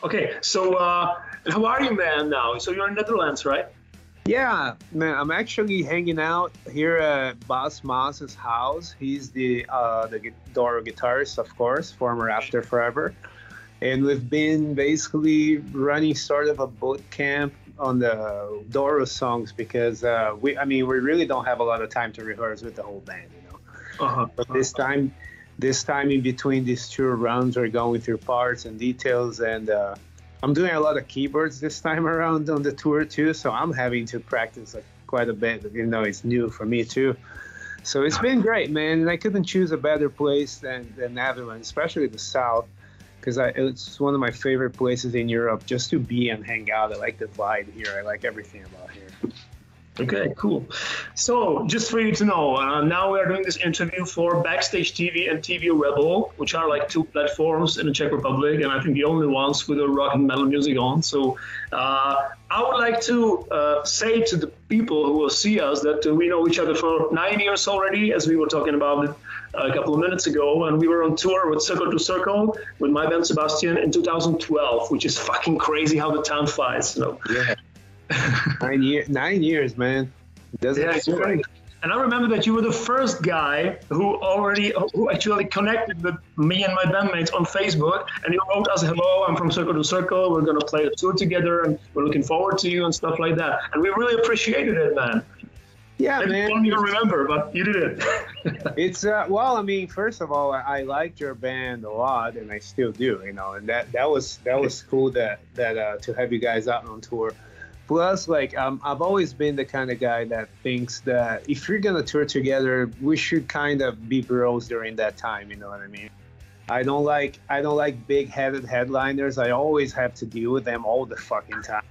Okay, so how are you, man, now? So you're in Netherlands, right? Yeah, man, I'm actually hanging out here at Bas Maas's house. He's the Doro guitarist, of course, former After Forever. And we've been basically running sort of a boot camp on the Doro Songs because we really don't have a lot of time to rehearse with the whole band, you know. But this time in between these two runs, we're going through parts and details, and I'm doing a lot of keyboards this time around on the tour too, so I'm having to practice quite a bit. You know, it's new for me too. So it's been great, man, and I couldn't choose a better place than Netherlands, especially the south, because it's one of my favorite places in Europe just to be and hang out. I like the vibe here. I like everything about here. Okay, cool. So just for you to know, now we are doing this interview for Backstage TV and TV Rebel, which are like two platforms in the Czech Republic, and I think the only ones with a rock and metal music on. So I would like to say to the people who will see us that we know each other for 9 years already, as we were talking about it a couple of minutes ago, and we were on tour with Circle to Circle with my band Sebastian in 2012, which is fucking crazy how the time flies, you know. Yeah. 9 years, man. It's great. And I remember that you were the first guy who actually connected with me and my bandmates on Facebook, and you wrote us, "Hello, I'm from Circle to Circle. We're gonna play a tour together, and we're looking forward to you," and stuff like that. And we really appreciated it, man. Yeah, man. I don't even remember, but you did it. It's well, I mean, first of all, I liked your band a lot, and I still do, you know, and that was cool that to have you guys out on tour. Plus, like, I've always been the kind of guy that thinks that if you're gonna tour together, we should kind of be bros during that time. You know what I mean? I don't like big-headed headliners. I always have to deal with them all the fucking time.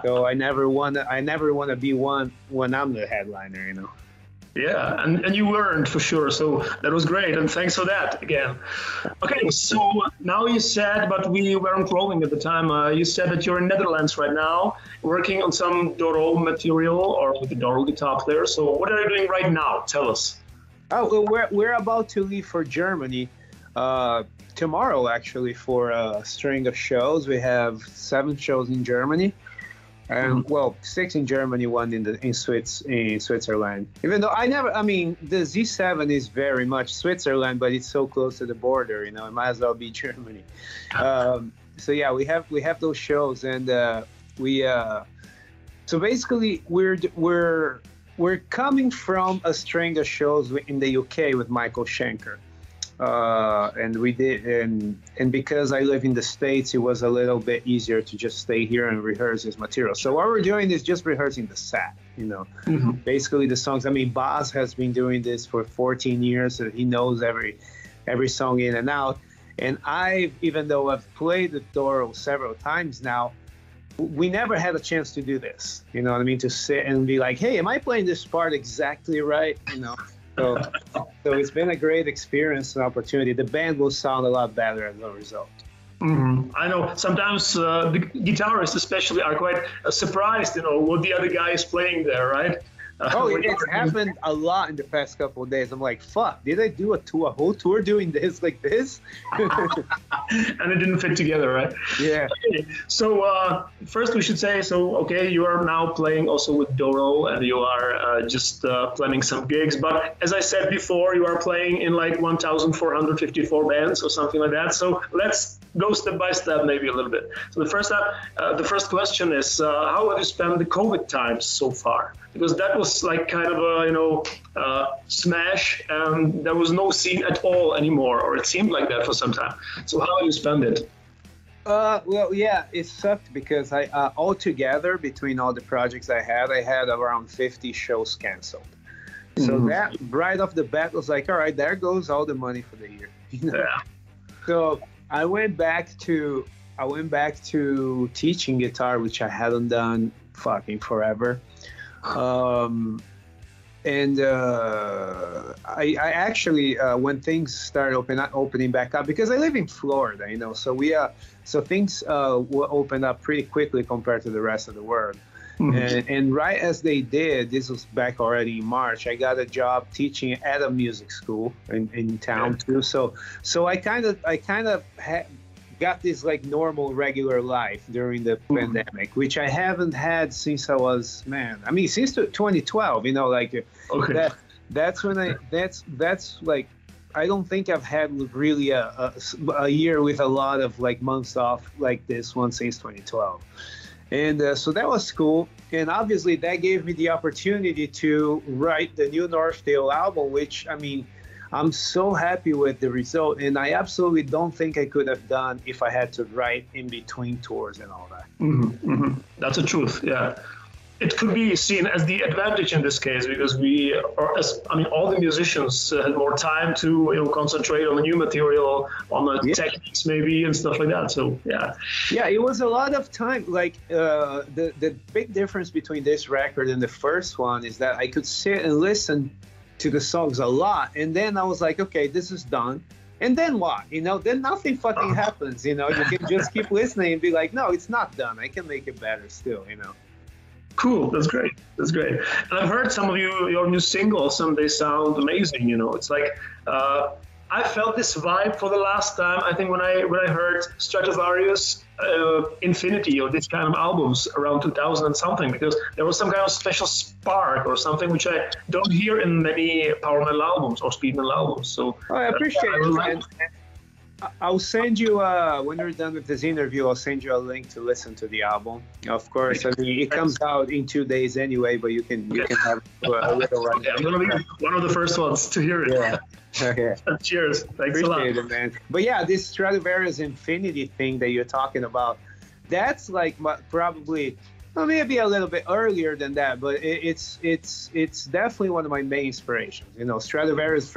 So I never wanna be one when I'm the headliner. You know? Yeah, and you weren't for sure, so that was great, and thanks for that again. Okay, so now you said, but we weren't rolling at the time, you said that you're in Netherlands right now, working on some Doro material, or with the Doro guitar player, so what are you doing right now? Tell us. Oh, well, we're about to leave for Germany tomorrow, actually, for a string of shows. We have 7 shows in Germany. And well, 6 in Germany, 1 in Switzerland. Even though the Z7 is very much Switzerland, but it's so close to the border, you know, it might as well be Germany. So yeah, we have those shows, and so basically we're coming from a string of shows in the UK with Michael Schenker. And we did, and because I live in the States, it was a little bit easier to just stay here and rehearse his material. So what we're doing is just rehearsing the set, you know, basically the songs. I mean, Bas has been doing this for 14 years, so he knows every song in and out. And even though I've played with Doro several times now, we never had a chance to do this. You know what I mean? To sit and be like, hey, am I playing this part exactly right? You know. So it's been a great experience and opportunity. The band will sound a lot better as a result. I know sometimes the guitarists especially are quite surprised, you know, what the other guy is playing there, right? It's happened a lot in the past couple of days. I'm like, fuck, did I do a whole tour doing this like this? And it didn't fit together, right? Yeah. Okay. So first we should say, okay, you are now playing also with Doro, and you are just planning some gigs. But as I said before, you are playing in like 1,454 bands or something like that. So let's go step by step, maybe a little bit. So the first question is, how have you spent the COVID times so far? Because that was like kind of a smash, and there was no scene at all anymore, or it seemed like that for some time. So how have you spent it? Well, yeah, it sucked because I altogether between all the projects I had around 50 shows canceled. So that right off the bat was like, all right, there goes all the money for the year. You know? Yeah. So I went back to teaching guitar, which I hadn't done fucking forever. I actually, when things started opening back up, because I live in Florida, you know, so things will open up pretty quickly compared to the rest of the world. And right as they did, this was back already in March, I got a job teaching at a music school in town too. So I kind of got this like normal, regular life during the pandemic, which I haven't had since I was, since 2012, like Okay. that's when that's like, I don't think I've had really a year with a lot of like months off like this one since 2012. And so that was cool. And obviously that gave me the opportunity to write the new Northdale album, which, I'm so happy with the result. And I absolutely don't think I could have done if I had to write in between tours and all that. Mm-hmm, mm-hmm. That's the truth, yeah. It could be seen as the advantage in this case because all the musicians had more time to concentrate on the new material, on the techniques maybe and stuff like that. So yeah, it was a lot of time. Like the big difference between this record and the first one is that I could sit and listen to the songs a lot, and then I was like, okay, this is done. And then what? Then nothing fucking happens. You can just keep listening and be like, no, it's not done. I can make it better still. Cool. That's great. And I've heard some of your new singles, and they sound amazing. It's like I felt this vibe for the last time. I think when I heard Stratovarius, Infinity, or this kind of albums around 2000 and something, because there was some kind of special spark or something which I don't hear in many power metal albums or speed metal albums. So I appreciate it. I'll send you, when we're done with this interview, I'll send you a link to listen to the album. Of course, it comes out in 2 days anyway, but you can have a little run. Yeah, I'm going to be one of the first ones to hear it. Yeah. Okay. Cheers. Thanks a lot. Appreciate it, man. But yeah, this Stradivarius Infinity thing that you're talking about, that's like probably, maybe a little bit earlier than that, but it's definitely one of my main inspirations. Stradivarius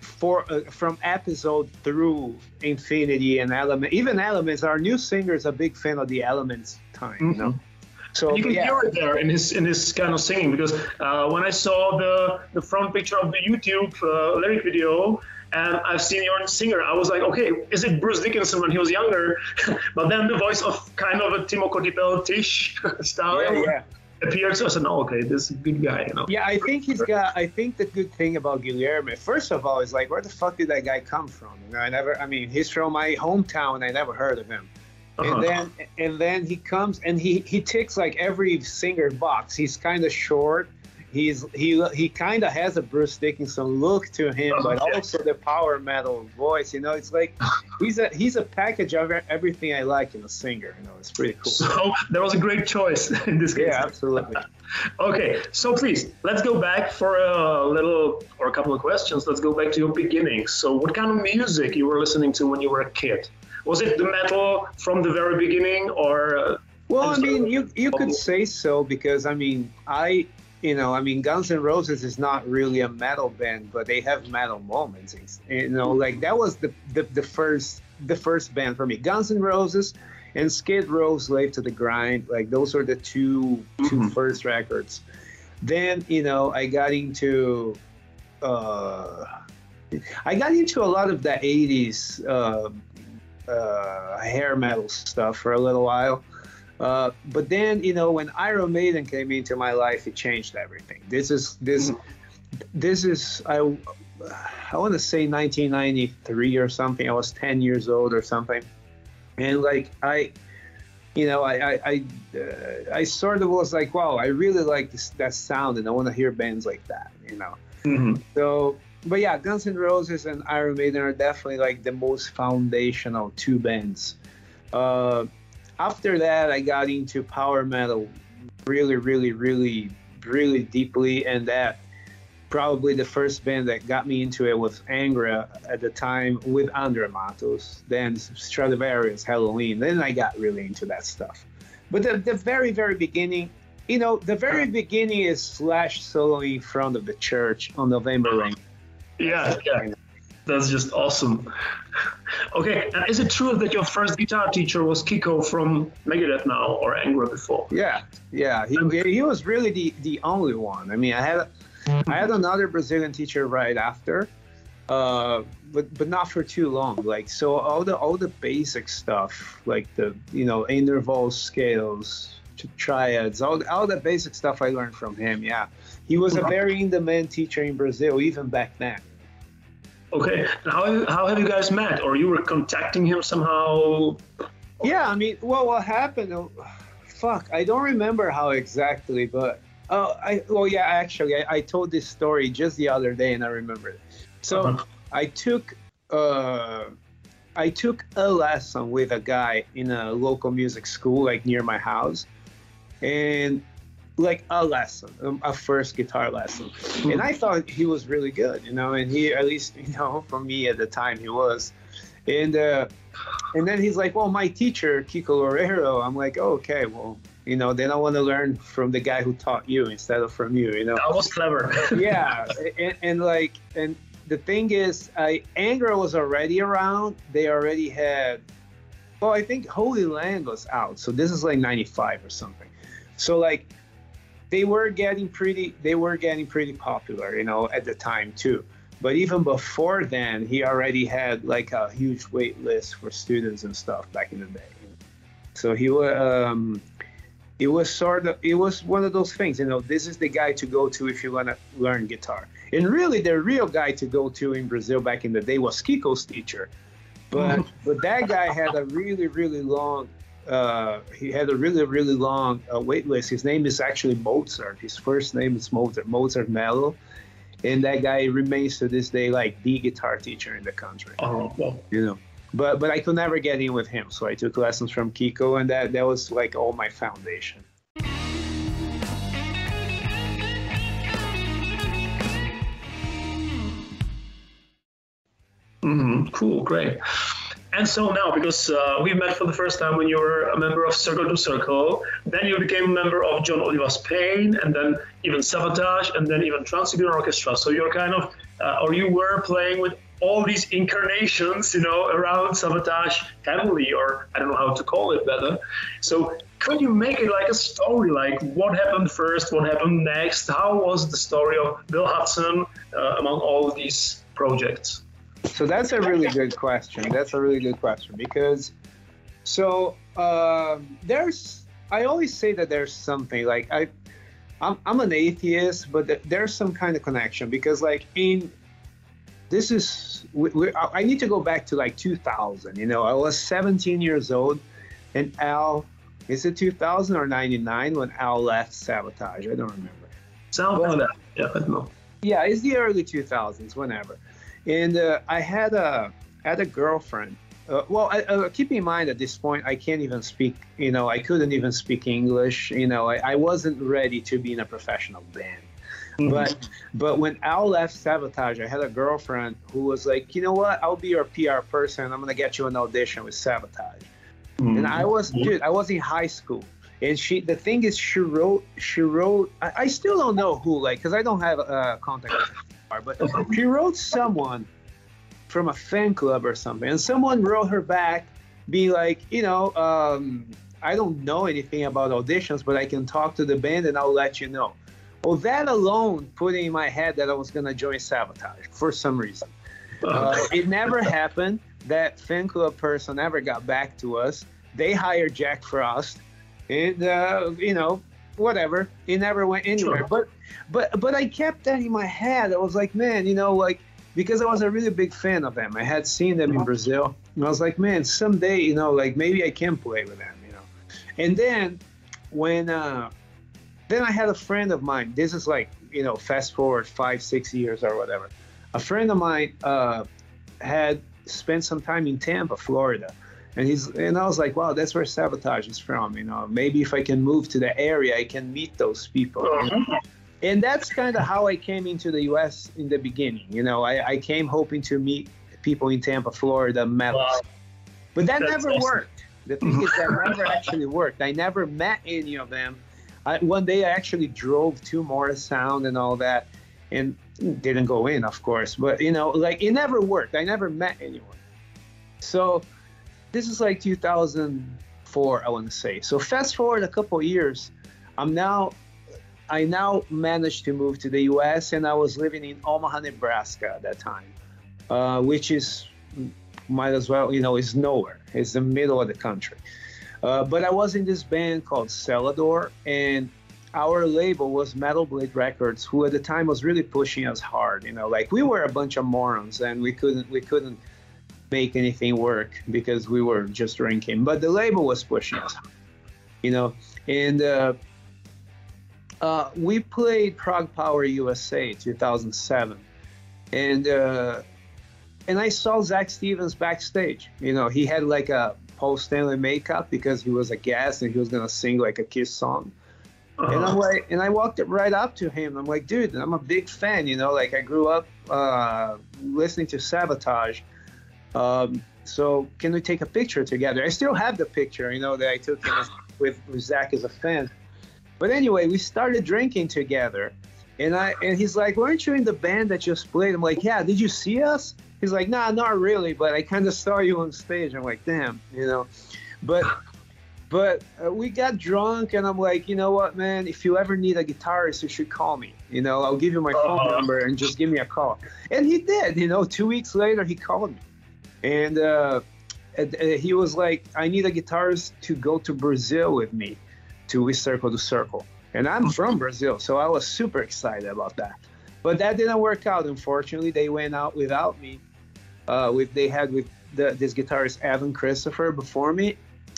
from episode through Infinity and Element. Even Elements, our new singer is a big fan of the Elements time, So you can hear it there in his kind of singing, because when I saw the front picture of the YouTube lyric video, and I've seen your singer, I was like, okay, is it Bruce Dickinson when he was younger? But then the voice of kind of a Timo Kotipel-ish style appeared, so I said, no, okay, this is a good guy, Yeah, I think the good thing about Guilherme, first of all, is like, where the fuck did that guy come from? He's from my hometown, I never heard of him. And then he comes and he ticks like every singer box. He's kind of short. He kind of has a Bruce Dickinson look to him, but also the power metal voice. It's like he's a package of everything I like in a singer. It's pretty cool. So that was a great choice in this case. Yeah, absolutely. Okay, so please let's go back for a couple of questions. Let's go back to your beginnings. So, what kind of music you were listening to when you were a kid? Was it the metal from the very beginning, or? Well, you could say so, because Guns N' Roses is not really a metal band, but they have metal moments. Like that was the first band for me. Guns N' Roses and Skid Row, Slave to the Grind. Like those are the two first records. Then I got into a lot of the 80s. Hair metal stuff for a little while, but then when Iron Maiden came into my life, it changed everything. This is I want to say 1993 or something. I was 10 years old or something, and like I sort of was like, wow, I really like that sound, and I want to hear bands like that, So. But yeah, Guns N' Roses and Iron Maiden are definitely like the most foundational two bands. After that, I got into power metal really, really, really, really deeply, and that probably the first band that got me into it was Angra at the time with Andre Matos, then Stradivarius, Halloween. Then I got really into that stuff. But the very, very beginning, the very beginning is Slash soloing in front of the church on November Rain. Yeah, that's just awesome. Okay, and is it true that your first guitar teacher was Kiko from Megadeth now, or Angra before? Yeah. He was really the only one. I had another Brazilian teacher right after, but not for too long. Like, so all the basic stuff, like the intervals, scales, triads, all the basic stuff I learned from him. Yeah, he was a very in-demand teacher in Brazil even back then. Okay. And how have you guys met? Or you were contacting him somehow? Yeah, I mean, well, what happened? Fuck, I don't remember how exactly, but actually, I told this story just the other day, and I remember it. So I took a lesson with a guy in a local music school, like near my house, and like a first guitar lesson. And I thought he was really good, and he, at least, for me at the time, he was. And then he's like, well, my teacher, Kiko Loureiro. I'm like, oh, okay, well, then I want to learn from the guy who taught you instead of from you, That was clever. Yeah. And the thing is, Angra was already around. They already had, well, I think Holy Land was out. So this is like 95 or something. So like, they were getting pretty popular, at the time too. But even before then, he already had like a huge wait list for students and stuff back in the day. So he was, it was one of those things, this is the guy to go to if you want to learn guitar. And really, the real guy to go to in Brazil back in the day was Kiko's teacher. But that guy had a really, really long, wait list. His name is actually Mozart. His first name is Mozart Mello. And that guy remains to this day like the guitar teacher in the country. Oh, well. But I could never get in with him, so I took lessons from Kiko, and that was like all my foundation. Cool, great. And so now, because we met for the first time when you were a member of Circle to Circle, then you became a member of John Oliva's Pain, and then even Savatage, and then even Trans-Siberian Orchestra. So you're kind of, or you were playing with all these incarnations, around Savatage heavily, or I don't know how to call it better. So could you make it like a story, like what happened first, what happened next? How was the story of Bill Hudson among all of these projects? So that's a really good question. Because, I always say that there's something, like I'm an atheist, but there's some kind of connection, because like I need to go back to like 2000, I was 17 years old, and Al, is it 2000 or 99 when Al left Savatage? I don't remember. Sounds like that. Yeah, I don't know. Yeah, it's the early 2000s, whenever. And I had a girlfriend. Keep in mind at this point, I can't even speak, I couldn't even speak English. I wasn't ready to be in a professional band. But when Al left Savatage, I had a girlfriend who was like, you know what, I'll be your PR person. I'm going to get you an audition with Savatage. And I was in high school. And the thing is, she wrote, I still don't know who, because I don't have contact with her, but she wrote someone from a fan club or something, and someone wrote her back being like, I don't know anything about auditions, but I can talk to the band and I'll let you know. Well, that alone put in my head that I was going to join Savatage for some reason. It never happened. That fan club person never got back to us. They hired Jack Frost. And, whatever. It never went anywhere. Sure. But I kept that in my head. I was like, man, because I was a really big fan of them. I had seen them in Brazil. And I was like, man, someday, maybe I can play with them, And then then I had a friend of mine. This is like, fast forward 5-6 years or whatever. A friend of mine had spent some time in Tampa, Florida. And I was like, wow, that's where Savatage is from. Maybe if I can move to the area, I can meet those people. And that's kind of how I came into the U.S. in the beginning. I came hoping to meet people in Tampa, Florida, metals. But that never worked. The thing is, that never actually worked. I never met any of them. One day I actually drove to Morris Sound and all that, and didn't go in, of course. But, it never worked. I never met anyone. So this is like 2004, I want to say. So fast forward a couple of years, I now managed to move to the U.S., and I was living in Omaha, Nebraska at that time, which is, might as well, is nowhere. It's the middle of the country. But I was in this band called Celador, and our label was Metal Blade Records, who at the time was really pushing us hard. You know, like we were a bunch of morons and we couldn't make anything work because we were just drinking. But the label was pushing us, you know. And we played Prague Power USA 2007, and I saw Zach Stevens backstage. You know, he had like a Paul Stanley makeup because he was a guest and he was gonna sing like a Kiss song. And I'm like, and I walked right up to him. I'm like, dude, I'm a big fan. You know, like I grew up listening to Savatage. So can we take a picture together? I still have the picture, you know, that I took with Zach as a fan. But anyway, we started drinking together, and he's like, weren't you in the band that just played? I'm like, yeah, did you see us? He's like, nah, not really, but I kind of saw you on stage. I'm like, damn, you know. But we got drunk, and I'm like, you know what, man, if you ever need a guitarist, you should call me. You know, I'll give you my phone number and just give me a call. And he did, you know, 2 weeks later, he called me. And he was like, I need a guitarist to go to Brazil with me to We Circle to Circle. And I'm from Brazil, so I was super excited about that. But that didn't work out, unfortunately. They went out without me. They had this guitarist, Evan Christopher, before me.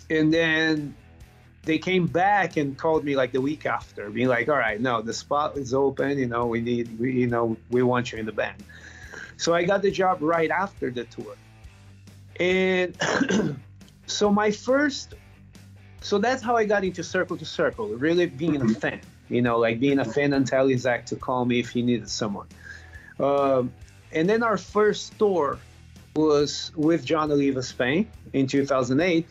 And then they came back and called me like the week after, being like, all right, no, the spot is open, you know, we want you in the band. So I got the job right after the tour. And so that's how I got into Circle to Circle, really being a fan, you know, like being a fan and telling Zach to call me if he needed someone. And then our first tour was with John Oliva, Spain in 2008.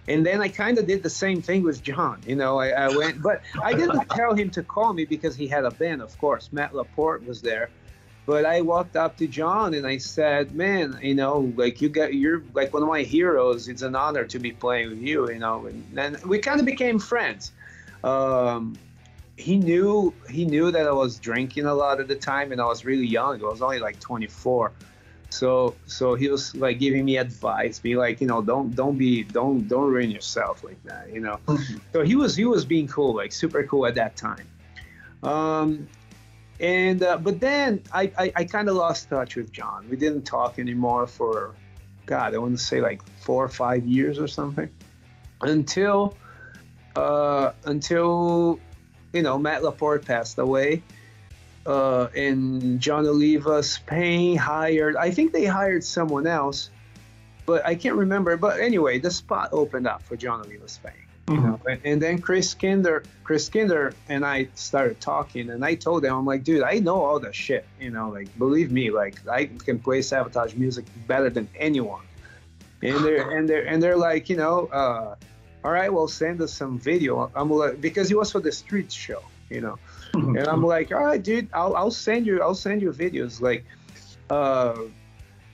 And then I kind of did the same thing with John. You know, I went, but I didn't tell him to call me because he had a band, of course. Matt Laporte was there. But I walked up to John and I said, man, you know, like you're like one of my heroes. It's an honor to be playing with you, you know. And then we kind of became friends. He knew that I was drinking a lot at the time, and I was really young. I was only like 24. So he was like giving me advice, be like, you know, don't ruin yourself like that, you know. So he was being cool, like super cool at that time. But then I kind of lost touch with John. We didn't talk anymore for, God, I want to say like 4 or 5 years or something, until you know, Matt Laporte passed away. And John Oliva, Spain I think they hired someone else, but I can't remember. But anyway, the spot opened up for John Oliva, Spain. You know? And then Chris Kinder and I started talking, and I told him, I'm like, dude, I know all that shit, you know, like, believe me, like, I can play Savatage music better than anyone. And they're like, you know, all right, well, send us some video. I'm like, because it was for the street show, you know. And I'm like, all right, dude, I'll send you videos. Like,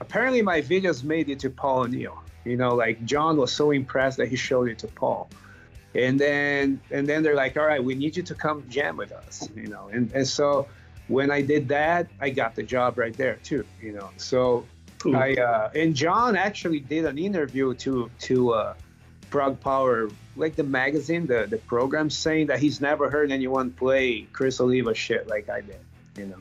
apparently my videos made it to Paul O'Neill. You know, like John was so impressed that he showed it to Paul. And then they're like, all right, we need you to come jam with us, you know. And so when I did that, I got the job right there too, you know. So and John actually did an interview to Prague Power, like the magazine, the program, saying that he's never heard anyone play Chris Oliva shit like I did, you know.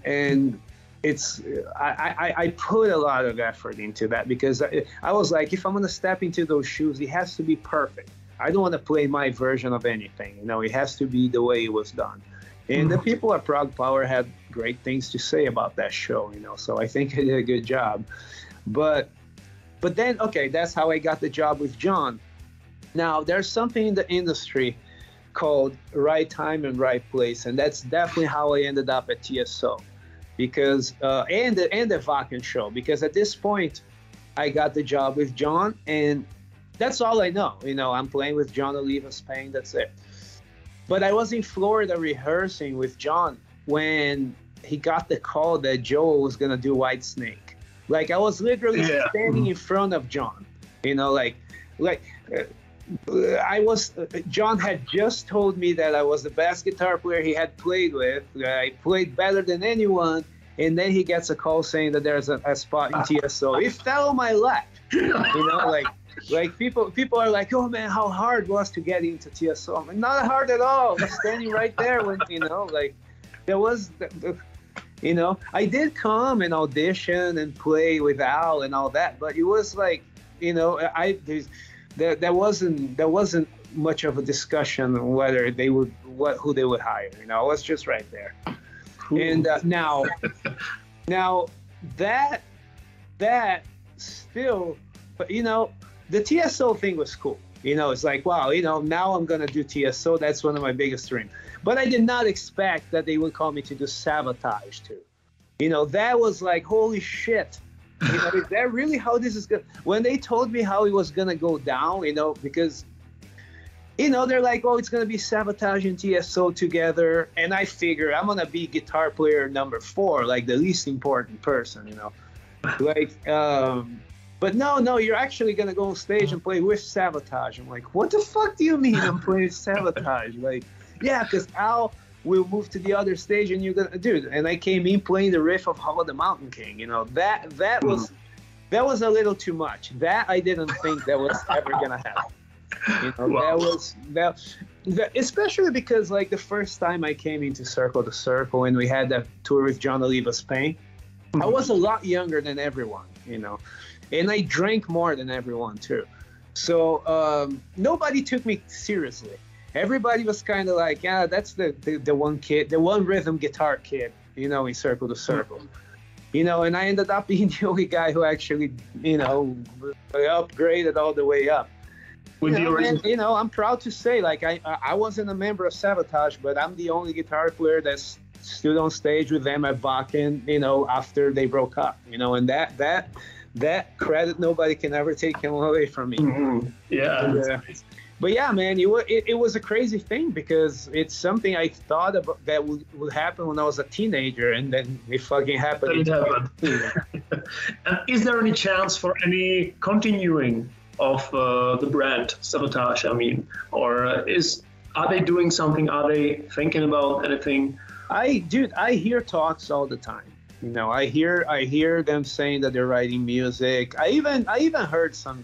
And it's I put a lot of effort into that, because I was like, if I'm gonna step into those shoes, it has to be perfect. I don't want to play my version of anything, you know. It has to be the way it was done. And the people at Prague Power had great things to say about that show, you know. So I think I did a good job. But then, okay, that's how I got the job with John. Now, there's something in the industry called right time and right place, and that's definitely how I ended up at TSO, because and the Wacken show, because at this point, I got the job with John, and that's all I know. You know, I'm playing with John Oliva, Spain, that's it. But I was in Florida rehearsing with John when he got the call that Joe was gonna do Whitesnake. Like, I was literally standing in front of John, you know, John had just told me that I was the best guitar player he had played with. I played better than anyone. And then he gets a call saying that there's a spot in TSO. He fell on my lap, you know, like, Like people are like, oh man, how hard it was to get into TSO. I'm like, not hard at all. I'm standing right there when, like there was, I did come and audition and play with Al and all that, but it was like, there wasn't much of a discussion on whether they would, who they would hire. I was just right there. Cool. And now that still, but the TSO thing was cool. It's like, wow, now I'm gonna do TSO. That's one of my biggest dreams. But I did not expect that they would call me to do Savatage too. That was like, holy shit. Is that really how this is going? When they told me how it was gonna go down, because they're like, oh, it's gonna be Savatage and TSO together, and I figure I'm gonna be guitar player number 4, like the least important person, like. But no, you're actually gonna go on stage and play with Savatage. I'm like, what the fuck do you mean I'm playing Savatage? Like, yeah, because Al will move to the other stage and you're gonna, dude. And I came in playing the riff of Hollow the Mountain King. That was a little too much. That I didn't think that was ever gonna happen. Wow. that especially because like the first time I came into Circle to Circle and we had that tour with John Oliva Spain, I was a lot younger than everyone, and I drank more than everyone too. So nobody took me seriously. Everybody was kind of like, yeah, that's the one kid, the one rhythm guitar kid, in Circle to Circle. And I ended up being the only guy who actually, upgraded all the way up. And, I'm proud to say, like, I wasn't a member of Savatage, but I'm the only guitar player that stood on stage with them at Wacken, after they broke up, and that credit nobody can ever take away from me. Mm-hmm. Yeah. But yeah, man, it was a crazy thing because it's something I thought about that would happen when I was a teenager, and then it fucking happened. And is there any chance for any continuing of the brand Savatage? I mean, or are they doing something? Are they thinking about anything? I hear talks all the time. I hear them saying that they're writing music. I even heard some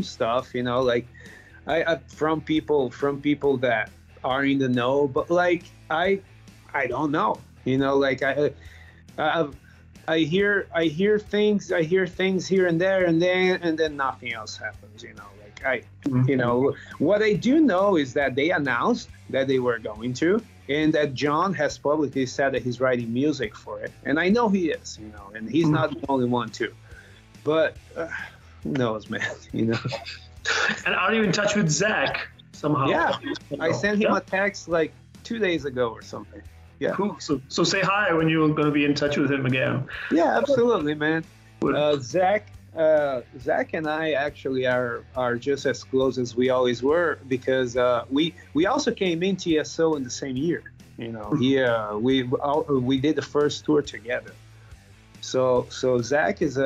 stuff, like from people that are in the know, but like I don't know, like I hear things here and there, and then nothing else happens, like what I do know is that they announced that they were going to, and that John has publicly said that he's writing music for it, and I know he is, and he's not the only one too, but who knows, man, And are you in touch with Zach somehow? Yeah, I sent him a text like 2 days ago or something. Yeah. Cool. So say hi when you're going to be in touch with him again. Yeah, absolutely, man. Zach and I actually are just as close as we always were because we also came in TSO in the same year. We did the first tour together. So Zach is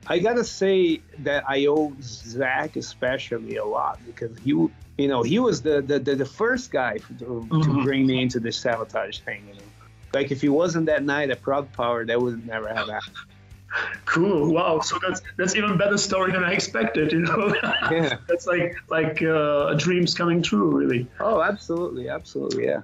I gotta say that I owe Zach especially a lot because he was the first guy to bring me into the Savatage thing. Like if he wasn't that night at Proud Power, that would never have happened. Cool. Wow. So that's even better story than I expected. Yeah. That's like a dreams coming true, really. Oh, absolutely, yeah.